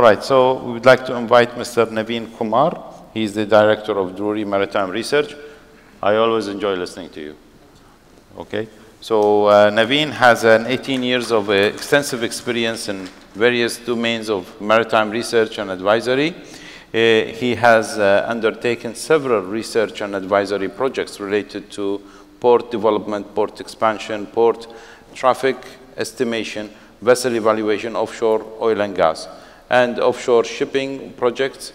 All right, so we would like to invite Mr. Navin Kumar. He's the director of Drury Maritime Research. I always enjoy listening to you. Okay, so Navin has 18 years of extensive experience in various domains of maritime research and advisory. He has undertaken several research and advisory projects related to port development, port expansion, port traffic estimation, vessel evaluation, offshore oil and gas, and offshore shipping projects.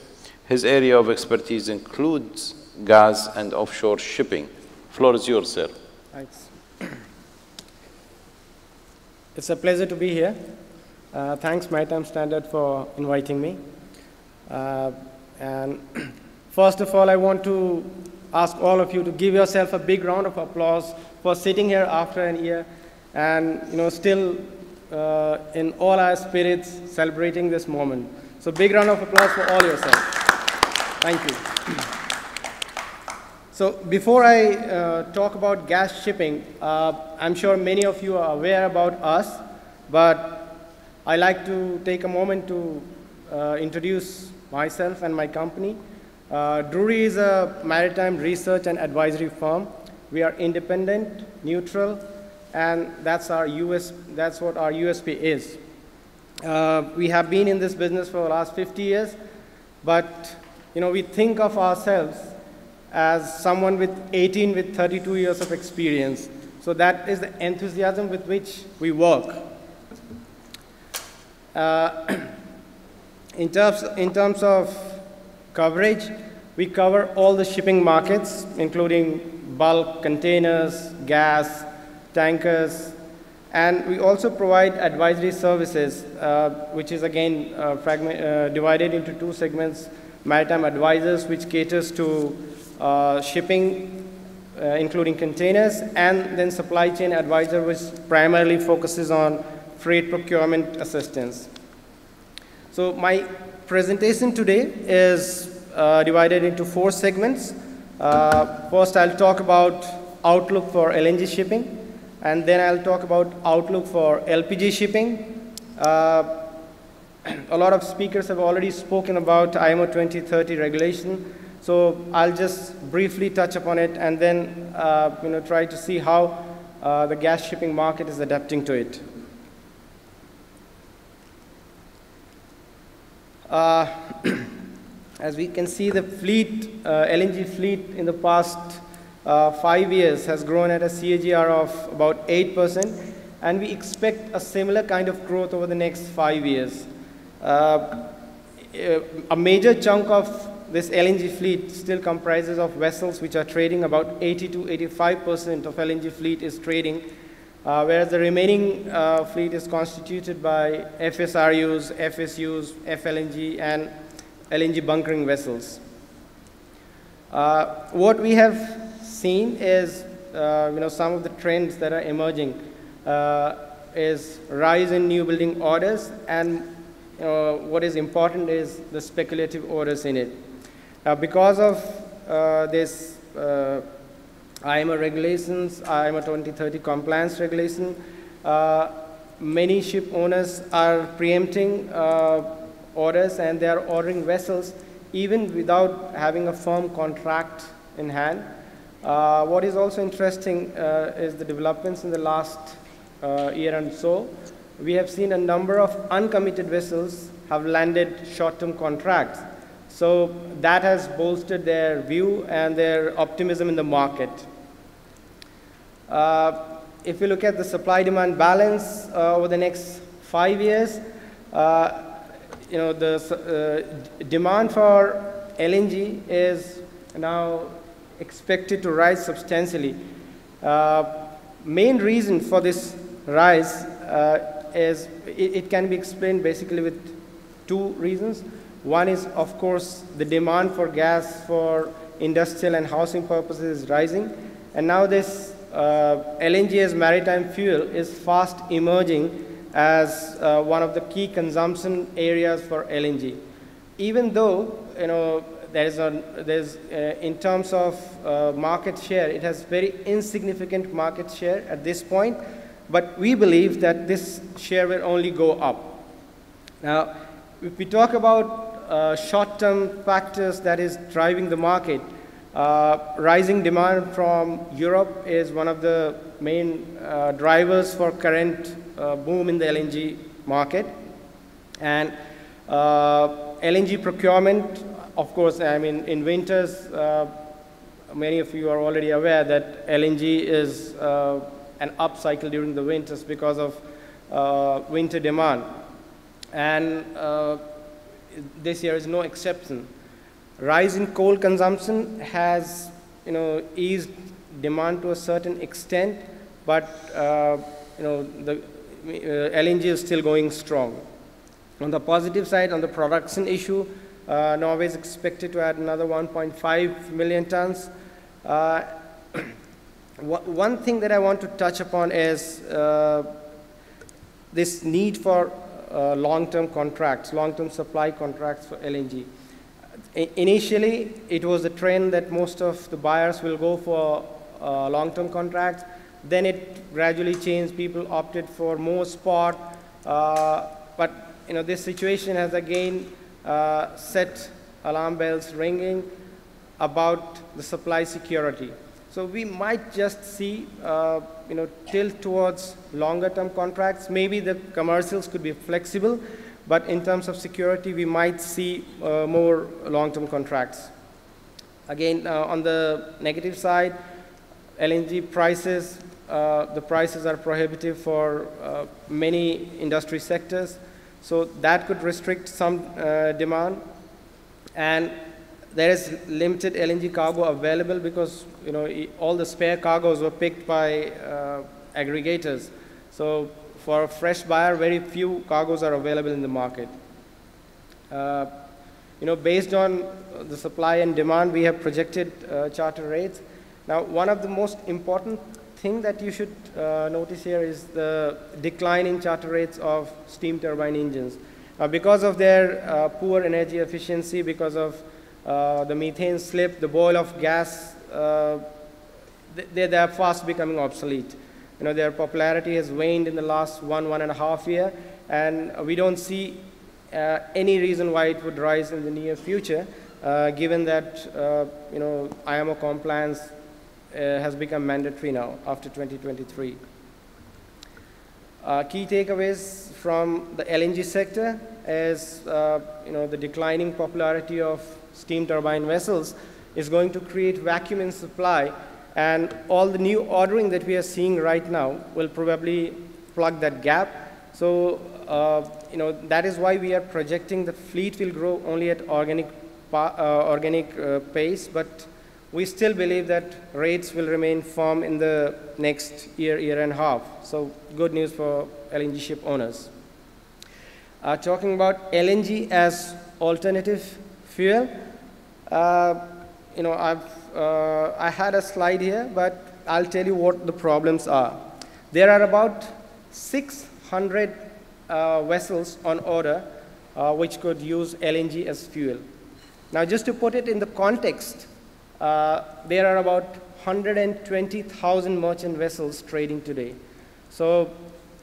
His area of expertise includes gas and offshore shipping. Floor is yours, sir. Thanks. It's a pleasure to be here. Thanks, Maritime Standard, for inviting me. And first of all, I want to ask all of you to give yourself a big round of applause for sitting here after a year and still in all our spirits celebrating this moment. So big round of applause for all yourself. Thank you. So before I talk about gas shipping, I'm sure many of you are aware about us, but I like to take a moment to introduce myself and my company. Drury is a maritime research and advisory firm. We are independent, neutral, and that's what our USP is. We have been in this business for the last 50 years, but we think of ourselves as someone with 32 years of experience. So that is the enthusiasm with which we work. In terms of coverage, we cover all the shipping markets, including bulk, containers, gas, tankers, and we also provide advisory services, which is again divided into two segments: maritime advisors, which caters to shipping, including containers, and then supply chain advisor, which primarily focuses on freight procurement assistance. So my presentation today is divided into 4 segments. First, I'll talk about outlook for LNG shipping, and then I'll talk about outlook for LPG shipping. A lot of speakers have already spoken about IMO 2030 regulation, so I'll just briefly touch upon it and then try to see how the gas shipping market is adapting to it. As we can see, the fleet, LNG fleet in the past 5 years has grown at a CAGR of about 8%, and we expect a similar kind of growth over the next 5 years. A major chunk of this LNG fleet still comprises of vessels which are trading. About 80 to 85% of LNG fleet is trading, whereas the remaining fleet is constituted by FSRUs, FSUs, FLNG, and LNG bunkering vessels. What we have seen is, some of the trends that are emerging is rise in new building orders, and what is important is the speculative orders in it. Because of this IMO regulations, IMO 2030 compliance regulation, many ship owners are preempting orders, and they are ordering vessels even without having a firm contract in hand. What is also interesting is the developments in the last year and so. We have seen a number of uncommitted vessels have landed short-term contracts. So that has bolstered their view and their optimism in the market. If you look at the supply-demand balance over the next 5 years, the demand for LNG is now expected to rise substantially. Main reason for this rise is it can be explained basically with 2 reasons. One is, of course, the demand for gas for industrial and housing purposes is rising, and now this LNG as maritime fuel is fast emerging as one of the key consumption areas for LNG. Even though in terms of market share, it has very insignificant market share at this point, but we believe that this share will only go up. Now, if we talk about short-term factors that is driving the market, rising demand from Europe is one of the main drivers for current boom in the LNG market. And LNG procurement, of course, I mean, in winters, many of you are already aware that LNG is an upcycle during the winters because of winter demand. And this year is no exception. Rise in coal consumption has, eased demand to a certain extent, but the LNG is still going strong. On the positive side, on the production issue, Norway is expected to add another 1.5 million tons. One thing that I want to touch upon is this need for long-term contracts, long-term supply contracts for LNG. Initially, it was a trend that most of the buyers will go for long-term contracts. Then it gradually changed. People opted for more spot. But this situation has again set alarm bells ringing about the supply security. So we might just see tilt towards longer-term contracts. Maybe the commercials could be flexible, but in terms of security, we might see more long-term contracts. Again, on the negative side, LNG prices, the prices are prohibitive for many industry sectors. So that could restrict some demand. And there is limited LNG cargo available because all the spare cargoes were picked by aggregators. So for a fresh buyer, very few cargoes are available in the market. Based on the supply and demand, we have projected charter rates. Now, one of the most important thing that you should notice here is the decline in charter rates of steam turbine engines. Because of their poor energy efficiency, because of the methane slip, the boil-off gas, they are fast becoming obsolete. Their popularity has waned in the last 1.5 years, and we don't see any reason why it would rise in the near future, given that IMO compliance has become mandatory now after 2023. Key takeaways from the LNG sector is the declining popularity of steam turbine vessels is going to create vacuum in supply, and all the new ordering that we are seeing right now will probably plug that gap. So that is why we are projecting the fleet will grow only at organic pace, but we still believe that rates will remain firm in the next year and a half. So good news for LNG ship owners. Talking about LNG as alternative fuel, I had a slide here, but I'll tell you what the problems are. There are about 600 vessels on order which could use LNG as fuel. Now, just to put it in the context, there are about 120,000 merchant vessels trading today. So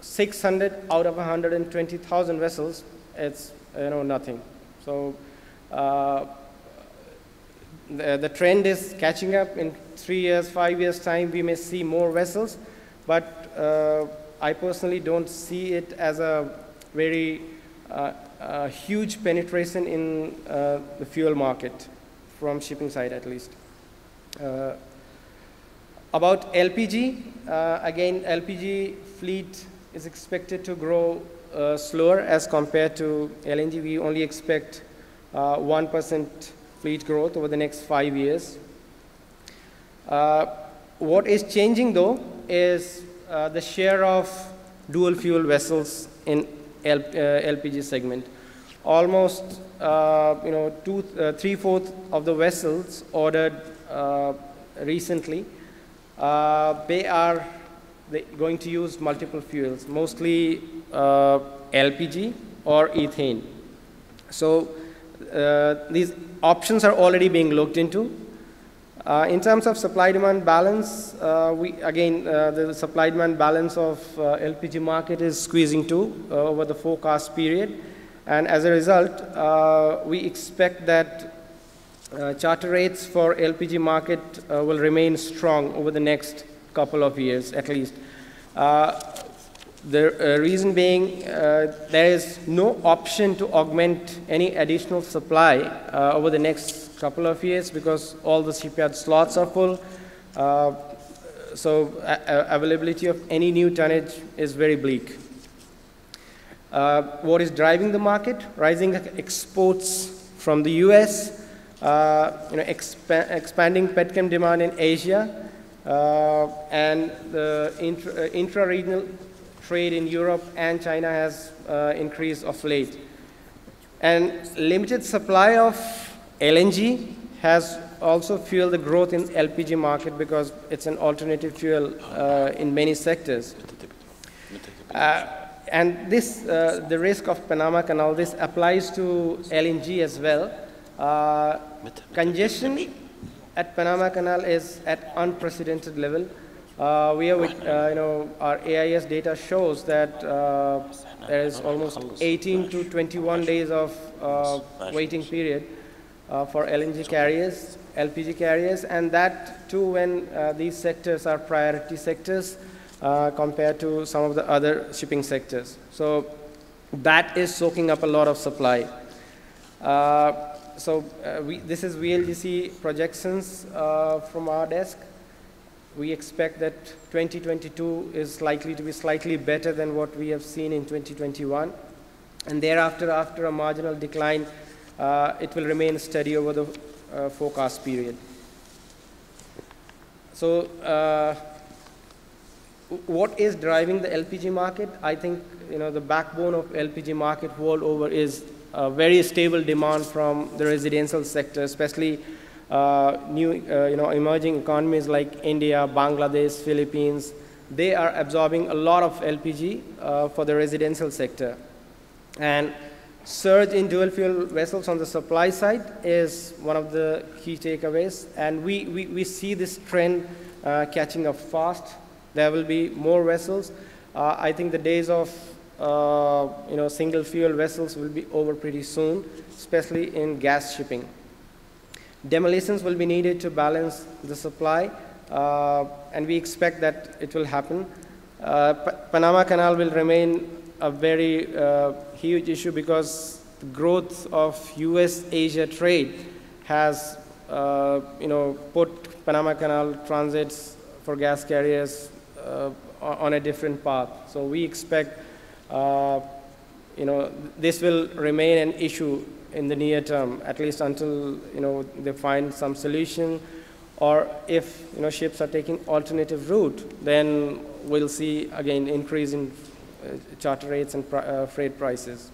600 out of 120,000 vessels, it's nothing. So the trend is catching up. In 3 years, 5 years time, we may see more vessels, but I personally don't see it as a very huge penetration in the fuel market, from shipping side at least. About LPG, again, LPG fleet is expected to grow slower as compared to LNG. We only expect 1% fleet growth over the next 5 years. What is changing though is the share of dual fuel vessels in LPG segment. Almost 3/4 of the vessels ordered recently, they are going to use multiple fuels, mostly LPG or ethane. So these options are already being looked into. In terms of supply-demand balance, the supply-demand balance of LPG market is squeezing too over the forecast period. And as a result, we expect that charter rates for LPG market will remain strong over the next couple of years at least. The reason being there is no option to augment any additional supply over the next couple of years because all the shipyard slots are full. So availability of any new tonnage is very bleak. What is driving the market? Rising exports from the US, expanding petchem demand in Asia, and the intra-regional trade in Europe and China has increased of late. And limited supply of LNG has also fueled the growth in LPG market because it's an alternative fuel in many sectors. And this, the risk of Panama Canal, this applies to LNG as well. Congestion at Panama Canal is at unprecedented level. We are our AIS data shows that there is almost 18 to 21 days of waiting period for LNG carriers, LPG carriers, and that too when these sectors are priority sectors compared to some of the other shipping sectors. So that is soaking up a lot of supply. This is VLGC projections from our desk. We expect that 2022 is likely to be slightly better than what we have seen in 2021. And thereafter, after a marginal decline, it will remain steady over the forecast period. So what is driving the LPG market? I think the backbone of LPG market world over is a very stable demand from the residential sector, especially emerging economies like India, Bangladesh, Philippines. They are absorbing a lot of LPG for the residential sector. And surge in dual fuel vessels on the supply side is one of the key takeaways. And we see this trend catching up fast. There will be more vessels. I think the days of single fuel vessels will be over pretty soon, especially in gas shipping. Demolitions will be needed to balance the supply, and we expect that it will happen. Panama Canal will remain a very huge issue because the growth of US-Asia trade has put Panama Canal transits for gas carriers on a different path. So we expect this will remain an issue in the near term, at least until they find some solution, or if ships are taking alternative route, then we'll see again increase in charter rates and freight prices.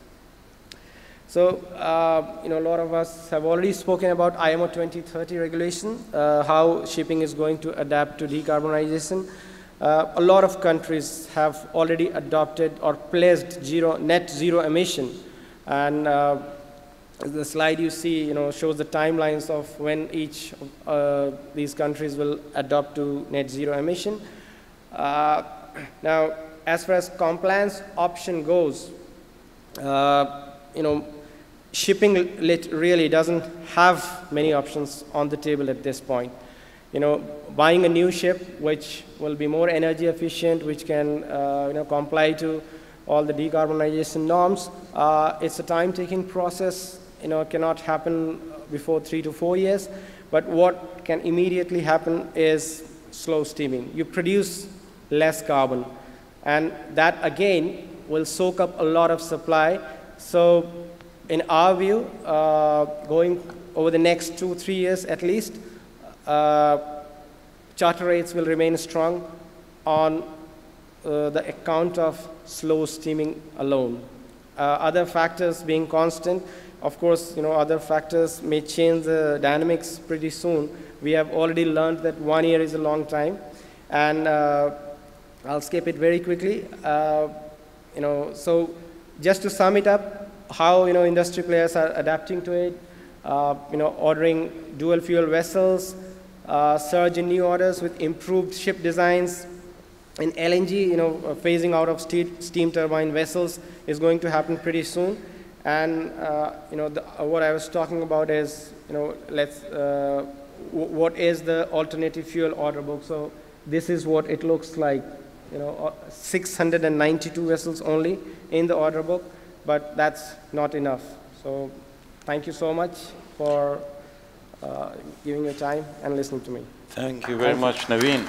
So a lot of us have already spoken about IMO 2030 regulation, how shipping is going to adapt to decarbonization. A lot of countries have already adopted or pledged net zero emission, and the slide you see shows the timelines of when each these countries will adopt to net zero emission. Now, as far as compliance option goes, shipping really doesn't have many options on the table at this point. Buying a new ship which will be more energy efficient, which can comply to all the decarbonization norms, it's a time-taking process. Cannot happen before 3 to 4 years. But what can immediately happen is slow steaming. You produce less carbon, and that again will soak up a lot of supply. So in our view, going over the next 2-3 years at least, charter rates will remain strong on the account of slow steaming alone. Other factors being constant, of course, other factors may change the dynamics pretty soon. We have already learned that 1 year is a long time, and I'll skip it very quickly. So just to sum it up, how industry players are adapting to it, ordering dual fuel vessels, surge in new orders with improved ship designs. In LNG, phasing out of steam turbine vessels is going to happen pretty soon. And what I was talking about is, what is the alternative fuel order book? So this is what it looks like. 692 vessels only in the order book, but that's not enough. So thank you so much for giving your time and listening to me. Thank you very much, Navin.